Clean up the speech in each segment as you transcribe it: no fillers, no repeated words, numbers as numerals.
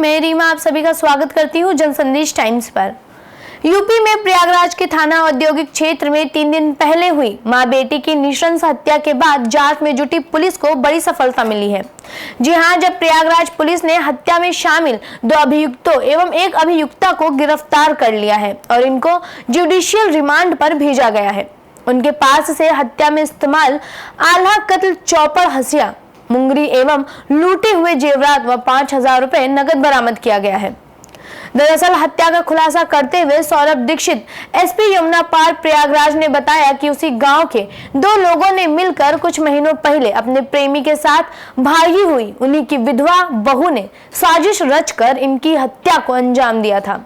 मैं रीमा आप सभी का स्वागत करती हूँ जनसंदेश टाइम्स पर। यूपी में प्रयागराज के थाना औद्योगिक क्षेत्र में 3 दिन पहले हुई मां बेटी की नृशंस हत्या के बाद जांच में जुटी पुलिस को बड़ी सफलता मिली है। जी हां, जब प्रयागराज पुलिस ने हत्या में शामिल 2 अभियुक्तों एवं 1 अभियुक्ता को गिरफ्तार कर लिया है और इनको जुडिशियल रिमांड पर भेजा गया है। उनके पास से हत्या में इस्तेमाल आल्हा कत्ल, चौपड़, हसिया, मुंगरी एवं लूटे हुए जेवरात व 5000 रुपए नगद बरामद किया गया है। दरअसल हत्या का खुलासा करते हुए सौरभ दीक्षित एसपी यमुना पार प्रयागराज ने बताया कि उसी गांव के 2 लोगों ने मिलकर कुछ महीनों पहले अपने प्रेमी के साथ भागी हुई उन्हीं की विधवा बहू ने साजिश रचकर इनकी हत्या को अंजाम दिया था।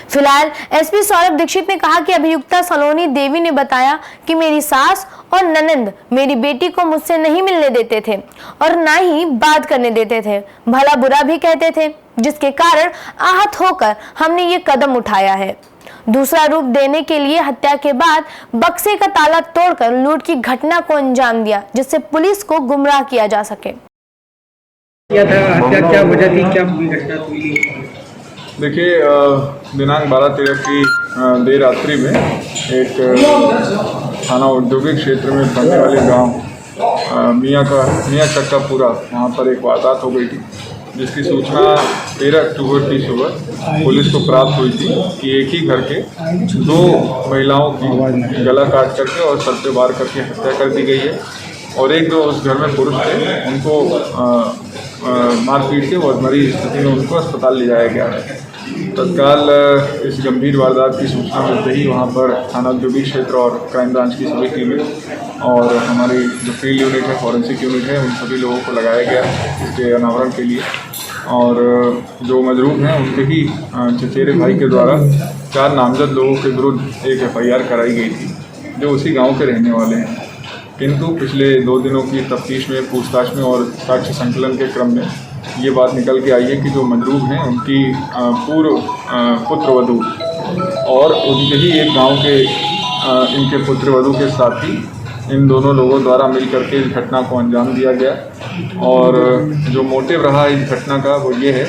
फिलहाल एसपी सौरभ दीक्षित ने कहा कि अभियुक्ता सलोनी देवी ने बताया कि मेरी सास और ननंद मेरी बेटी को मुझसे नहीं मिलने देते थे और ना ही बात करने देते थे, भला बुरा भी कहते थे, जिसके कारण आहत होकर हमने ये कदम उठाया है। दूसरा रूप देने के लिए हत्या के बाद बक्से का ताला तोड़कर लूट की घटना को अंजाम दिया, जिससे पुलिस को गुमराह किया जा सके। क्या वजह थी, क्या घटना हुई? देखिए, दिनांक 12-13 की देर रात्रि में एक थाना औद्योगिक क्षेत्र में पड़ने वाले गांव मियाँ चक्कापुरा वहाँ पर एक वारदात हो गई थी, जिसकी सूचना 13 अक्टूबर की सुबह पुलिस को प्राप्त हुई थी कि एक ही घर के 2 महिलाओं की गला काट करके और सर पे वार करके हत्या कर दी गई है और एक जो उस घर में पुरुष थे उनको मारपीट के बहुत बड़ी स्थिति में उनको अस्पताल ले जाया गया है। तत्काल इस गंभीर वारदात की सूचना मिलते ही वहां पर थाना औद्योगिक क्षेत्र और क्राइम ब्रांच की सभी टीमें और हमारी जो फील्ड यूनिट है, फॉरेंसिक यूनिट है, उन सभी लोगों को लगाया गया इसके अनावरण के लिए। और जो मजरूम हैं उनके ही चचेरे भाई के द्वारा 4 नामजद लोगों के विरुद्ध एक FIR कराई गई थी, जो उसी गाँव के रहने वाले हैं। किंतु पिछले 2 दिनों की तफ्तीश में, पूछताछ में और साक्ष्य संकलन के क्रम में ये बात निकल के आई है कि जो मजरूम हैं उनकी पूर्व पुत्रवधू और उनके ही एक गांव के इनके पुत्रवधू के साथ ही इन दोनों लोगों द्वारा मिलकर के इस घटना को अंजाम दिया गया। और जो मोटिव रहा इस घटना का वो ये है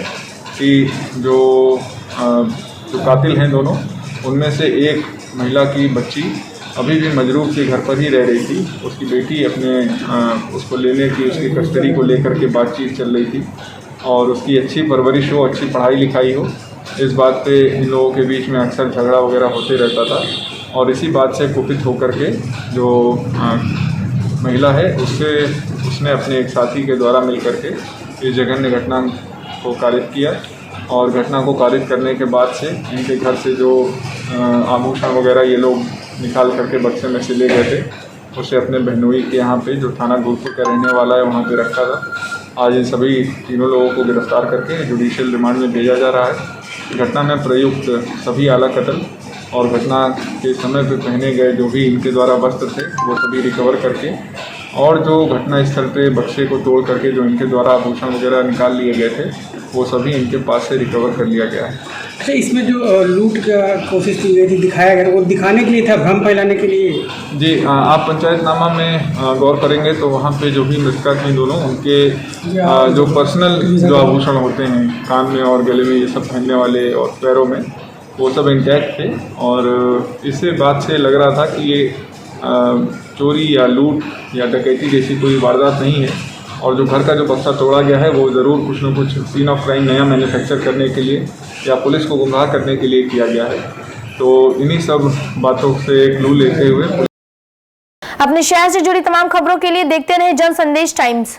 कि जो कातिल हैं दोनों, उनमें से एक महिला की बच्ची अभी भी मजरूम के घर पर ही रह रही थी। उसकी बेटी अपने उसको लेने की, उसकी कस्टडी को लेकर के बातचीत चल रही थी और उसकी अच्छी परवरिश हो, अच्छी पढ़ाई लिखाई हो, इस बात पे इन लोगों के बीच में अक्सर झगड़ा वगैरह होते रहता था। और इसी बात से कुपित होकर के जो महिला है उसने अपने एक साथी के द्वारा मिल करके इस जघन्य घटना को कारित किया और घटना को कारित करने के बाद से इनके घर से जो आभूषण वगैरह ये लोग निकाल करके बक्से में से ले गए थे, उसे अपने बहनोई के यहाँ पे जो थाना गुरपुर का रहने वाला है वहाँ पे रखा था। आज इन सभी तीनों लोगों को गिरफ्तार करके जुडिशियल रिमांड में भेजा जा रहा है। घटना में प्रयुक्त सभी आला कत्ल और घटना के समय पे पहने गए जो भी इनके द्वारा वस्त्र थे वो सभी रिकवर करके और जो घटना स्थल पे बक्से को तोड़ करके जो इनके द्वारा आभूषण वगैरह निकाल लिए गए थे वो सभी इनके पास से रिकवर कर लिया गया है। अच्छा, इसमें जो लूट का कोशिश की गई थी, दिखाया गया, वो दिखाने के लिए था, भ्रम फैलाने के लिए? जी, आप पंचायतनामा में गौर करेंगे तो वहाँ पे जो भी मृतका थी दोनों, उनके जो पर्सनल जो आभूषण होते हैं कान में और गले में, ये सब पहनने वाले और पैरों में, वो सब इंटैक्ट थे। और इससे बात से लग रहा था कि ये चोरी या लूट या डकैती जैसी कोई वारदात नहीं है और जो घर का जो बक्सा तोड़ा गया है वो ज़रूर कुछ न कुछ सीन ऑफ क्राइम नया मैन्युफैक्चर करने के लिए या पुलिस को गुमराह करने के लिए किया गया है। तो इन्हीं सब बातों से क्लू लेते हुए अपने शहर से जुड़ी तमाम खबरों के लिए देखते रहें जनसंदेश टाइम्स।